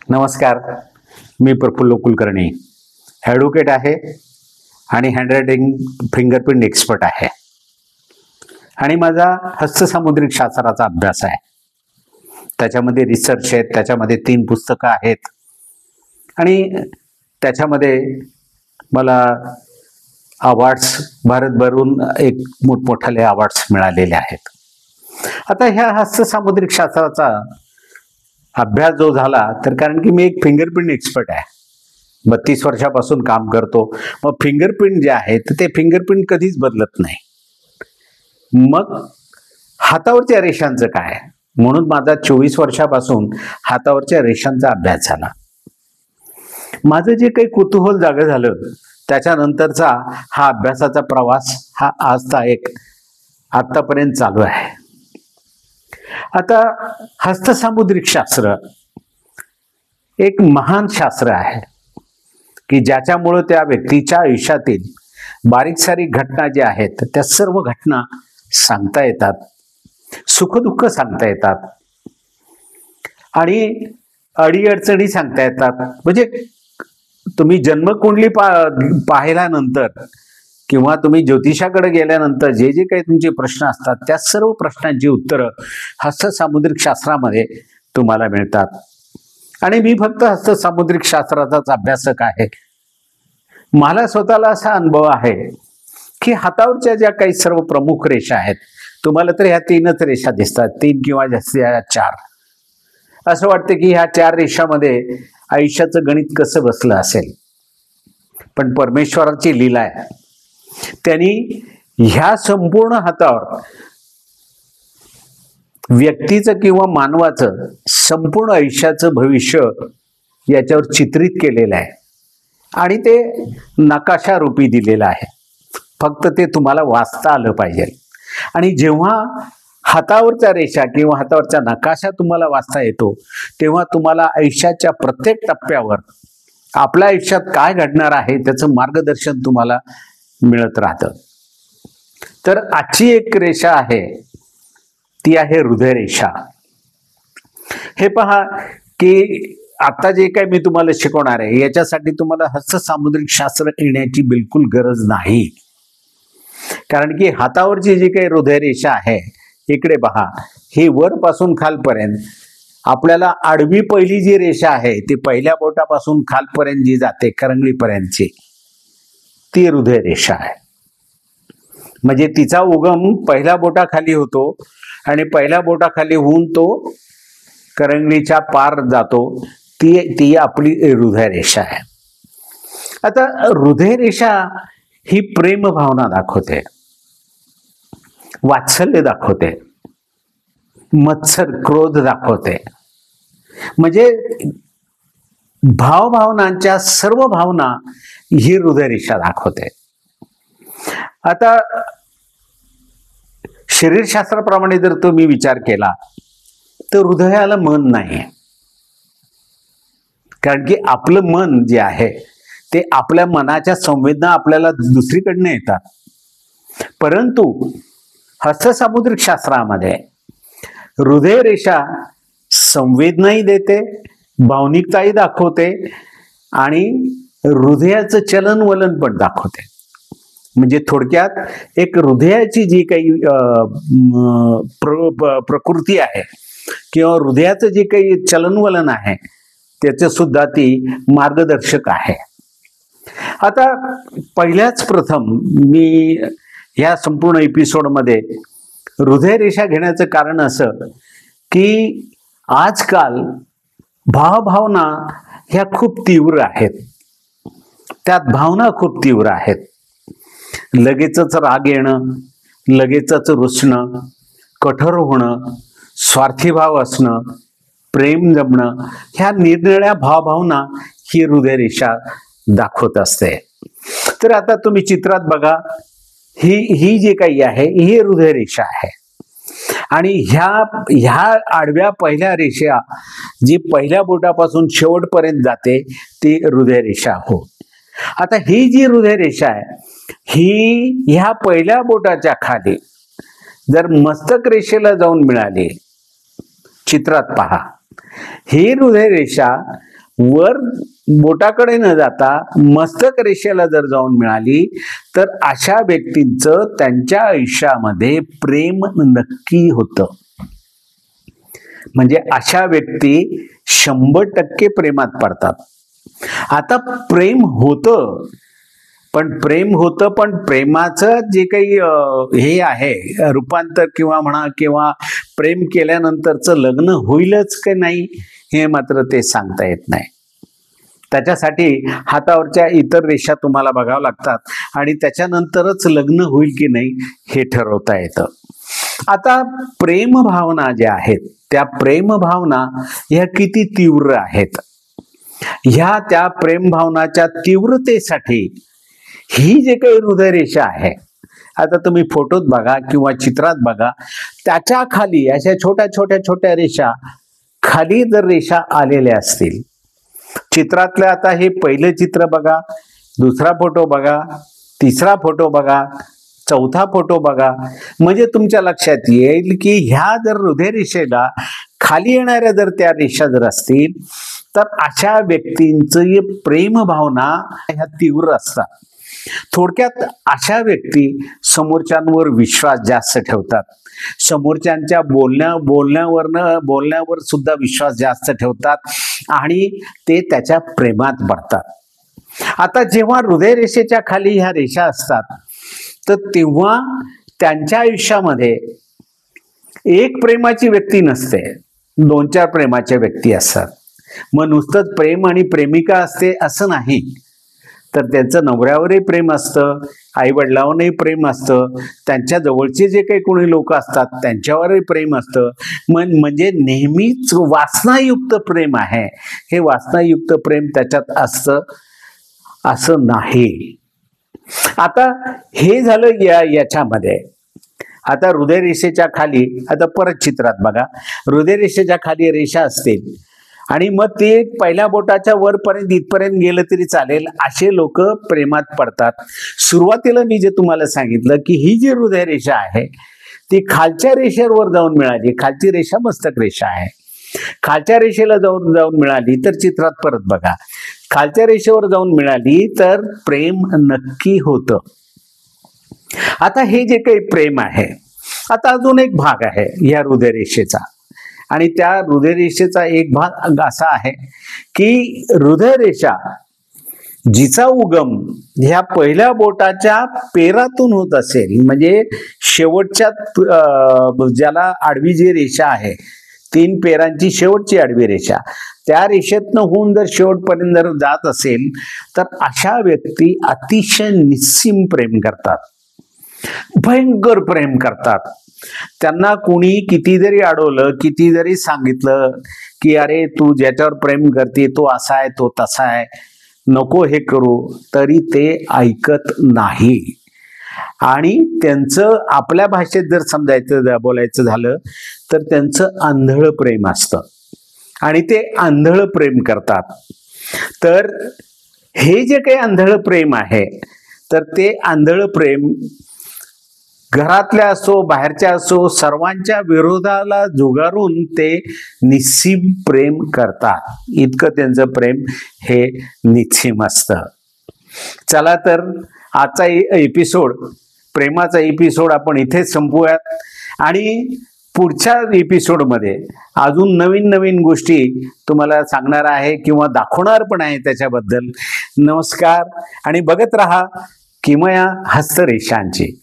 नमस्कार, मी प्रफुल्ल कुलकर्णी, ॲडव्होकेट आहे आणि हँडरायटिंग फिंगरप्रिंट एक्सपर्ट आहे आणि माझा हस्तसामुद्रिक शास्त्राचा अभ्यास आहे. त्याच्यामध्ये रिसर्च आहेत, त्याच्यामध्ये 3 पुस्तकं आहेत आणि त्याच्यामध्ये मला अवॉर्ड्स भारतभरून एक मोठमोठाले अवॉर्ड्स मिळालेले आहेत. आता ह्या हस्तसामुद्रिक शास्त्राचा अभ्यास जो झाला तर कारण की मी एक फिंगरप्रिंट एक्सपर्ट आहे, 32 वर्षापासून काम करतो. मग फिंगरप्रिंट जे आहे ते फिंगरप्रिंट कधीच बदलत नाही. मग हातावरच्या रेषांचं काय, म्हणून माझा 24 वर्षापासून हातावरच्या रेषांचा अभ्यास झाला. माझं जे काही कुतूहल जागं झालं त्याच्यानंतरचा हा अभ्यासाचा प्रवास हा आतापर्यंत चालू आहे. आता हस्तसामुद्रिक शास्त्र एक महान शास्त्र आहे की ज्याच्यामुळे त्या व्यक्तीच्या आयुष्यातील बारीक सारीक घटना ज्या आहेत त्या सर्व घटना सांगता येतात, सुखदुःख सांगता येतात आणि अडीअडचणी सांगता येतात. म्हणजे तुम्ही जन्मकुंडली पाहिल्यानंतर किंवा तुम्ही ज्योतिषाकडे गेल्यानंतर जे जे काही तुमचे प्रश्न असतात त्या सर्व प्रश्नांची उत्तरं हस्तसामुद्रिक शास्त्रामध्ये तुम्हाला मिळतात. आणि मी फक्त हस्तसामुद्रिक शास्त्राचाच अभ्यासक आहे. मला स्वतःला असा अनुभव आहे की हातावरच्या ज्या काही सर्व प्रमुख रेषा आहेत, तुम्हाला तर ह्या 3च रेषा दिसतात, 3 किंवा जास्तीत 4. असं वाटतं की ह्या 4 रेषामध्ये आयुष्याचं गणित कसं बसलं असेल, पण परमेश्वराची लीला आहे. त्यांनी ह्या संपूर्ण हातावर व्यक्तीचं किंवा मानवाचं संपूर्ण आयुष्याचं भविष्य याच्यावर चित्रित केलेलं आहे आणि ते नकाशा रूपी दिलेलं आहे. फक्त ते तुम्हाला वाचता आलं पाहिजे. आणि जेव्हा हातावरच्या रेषा किंवा हातावरचा नकाशा तुम्हाला वाचता येतो तेव्हा तुम्हाला आयुष्याच्या प्रत्येक टप्प्यावर आपल्या आयुष्यात काय घडणार आहे त्याचं मार्गदर्शन तुम्हाला मिळत राहतं. तर आजची एक रेषा आहे ती आहे हृदय रेषा. हे पहा की आता जे काही मी तुम्हाला शिकवणार आहे याच्यासाठी तुम्हाला हस्तसामुद्रिक शास्त्र येण्याची बिलकुल गरज नाही. कारण की हातावरची जी काही हृदय रेषा आहे, इकडे पहा, ही वरपासून खालपर्यंत आपल्याला आडवी पहिली जी रेषा आहे ती पहिल्या बोटापासून खालपर्यंत जी जाते करंगळीपर्यंतची ती हृदय रेषा आहे. म्हणजे तिचा उगम पहिल्या बोटाखाली होतो आणि पहिल्या बोटाखाली होऊन तो करंगळीच्या पार जातो. ती आपली हृदय रेषा आहे. आता हृदय रेषा ही प्रेम भावना दाखवते, वात्सल्य दाखवते, मत्सर क्रोध दाखवते. म्हणजे भावभावनांच्या सर्व भावना ही हृदय रेषा दाखवते. आता शरीरशास्त्राप्रमाणे जर तुम्ही विचार केला तर हृदयाला मन नाही, कारण की आपलं मन जे आहे ते आपल्या मनाच्या संवेदना आपल्याला दुसरीकडनं येतात. परंतु हस्तसामुद्रिक शास्त्रामध्ये हृदय रेषा संवेदनाही देते, भावनिकताही दाखवते आणि हृदयाचं चलनवलन पण दाखवते. म्हणजे थोडक्यात एक हृदयाची जी काही प्रकृती आहे किंवा हृदयाचं जे काही चलनवलन आहे त्याचं सुद्धा ती मार्गदर्शक आहे. आता पहिल्याच प्रथम मी ह्या संपूर्ण एपिसोडमध्ये हृदय रेषा घेण्याचं कारण असं की आजकाल भावभावना ह्या खूप तीव्र आहेत, त्यात भावना खूप तीव्र आहेत. लगेचच राग येणं, लगेचच रुसणं, कठोर होणं, स्वार्थी भाव असणं, प्रेम जमणं, ह्या निरनिराळ्या भावभावना ही हृदय रेषा दाखवत असते. तर आता तुम्ही चित्रात बघा, ही जी काही आहे ही हृदय रेषा आहे आणि ह्या आडव्या पहिल्या रेषा जी पहिल्या बोटापासून शेवटपर्यंत जाते ती हृदय रेषा हो. आता ही जी हृदय रेषा आहे ही ह्या पहिल्या बोटाच्या खाली जर मस्तक रेषेला जाऊन मिळाली, चित्रात पहा, ही हृदय रेषा वर बोटाकडे न जाता मस्तक रेषेला जर जाऊन मिळाली तर अशा व्यक्तींचं त्यांच्या आयुष्यामध्ये प्रेम नक्की होतं. म्हणजे अशा व्यक्ती 100% प्रेमात पडतात. आता प्रेम होतं पण प्रेमाचं जे काही हे आहे रूपांतर किंवा म्हणा किंवा प्रेम केल्यानंतरचं लग्न होईलच की नाही हे मात्र ते सांगता येत नाही. त्याच्यासाठी हातावरच्या इतर रेषा तुम्हाला बघावं लागतात आणि त्याच्यानंतरच लग्न होईल की नाही हे ठरवता येतं. आता प्रेम भावना ज्या आहेत त्या प्रेम भावना ह्या किती तीव्र आहेत. ह्या त्या प्रेम भावनाच्या तीव्रतेसाठी ही जे काही हृदयरेषा आहे, आता तुम्ही फोटोत बघा किंवा चित्रात बघा, त्याच्या खाली अशा छोट्या छोट्या छोट्या रेषा खाली जर रेषा आलेल्या असतील, चित्रातलं आता हे पहिलं चित्र बघा, दुसरा फोटो बघा, तिसरा फोटो बघा, चौथा फोटो बघा, म्हणजे तुमच्या लक्षात येईल की ह्या जर हृदयरेषेला खाली येणाऱ्या जर त्या रेषा जर असतील तर अशा व्यक्तींची प्रेम भावना ह्या तीव्र असतात. थोडक्यात अशा व्यक्ती समोरच्यांवर विश्वास जास्त ठेवतात. समोरच्यांच्या बोलण्यावर सुद्धा विश्वास जास्त ठेवतात आणि ते त्याच्या प्रेमात पडतात. आता जेव्हा हृदयरेषेच्या खाली ह्या रेषा असतात तर तेव्हा त्यांच्या आयुष्यामध्ये एक प्रेमाची व्यक्ती नसते, 2-4 प्रेमाच्या व्यक्ती असतात. मग नुसतंच प्रेम आणि प्रेमिका असते असं नाही, तर त्यांचं नवऱ्यावरही प्रेम असतं, आई वडिलांवरही प्रेम असतं, त्यांच्या जवळचे जे काही कोणी लोक असतात त्यांच्यावरही प्रेम असतं. म्हणजे नेहमीच वासनायुक्त प्रेम आहे. हे वासनायुक्त प्रेम त्याच्यात असतं असं नाही. आता हे झालं याच्यामध्ये. आता हृदयरेषेच्या खाली, आता परत चित्रात बघा, हृदयरेषेच्या खाली रेषा असतील आणि मग ते पहिल्या बोटाच्या वरपर्यंत इथपर्यंत गेलं तरी चालेल, असे लोक प्रेमात पडतात. सुरुवातीला मी जे तुम्हाला सांगितलं की ही जी हृदयरेषा आहे ती खालच्या रेषेवर जाऊन मिळाली. खालची रेषा मस्तक रेषा आहे. खालच्या रेषेला जाऊन मिळाली तर चित्रात परत बघा, खालच्या रेषेवर जाऊन मिळाली तर प्रेम नक्की होतं. आता हे जे काही प्रेम आहे, आता अजून एक भाग आहे या हृदयरेषेचा आणि त्या हृदयरेषेचा एक भाग असा आहे की हृदयरेषा जिचा उगम ह्या पहिल्या बोटाच्या पेरातून होत असेल, म्हणजे शेवटच्या ज्याला आडवी जी रेषा आहे 3 पेरांची शेवटची आडवी रेषा, त्या रेषेतनं होऊन जर शेवटपर्यंत जर जात असेल तर अशा व्यक्ती अतिशय निस्सीम प्रेम करतात, भयंकर प्रेम करतात. त्यांना कोणी किती जरी अडवलं, किती जरी सांगितलं की अरे तू ज्याच्यावर प्रेम करते तो असा आहे तो तसा आहे, नको हे करू, तरी ते ऐकत नाही. आणि त्यांचं आपल्या भाषेत जर बोलायचं झालं तर त्यांचं आंधळ प्रेम असतं आणि ते आंधळ प्रेम करतात. तर हे जे काही आंधळ प्रेम आहे तर ते आंधळ प्रेम घरातल्या असो बाहेरच्या असो सर्वांच्या विरोधाला जुगारून ते निस्सीम प्रेम करतात. इतकं त्यांचं प्रेम हे निस्सीम असतं. चला तर आजचा एपिसोड, प्रेमाचा एपिसोड आपण इथेच संपवूयात आणि पुढच्या एपिसोडमध्ये अजून नवीन नवीन गोष्टी तुम्हाला सांगणार आहे किंवा दाखवणार पण आहे त्याच्याबद्दल. नमस्कार आणि बघत रहा किमया हस्तरेषांची.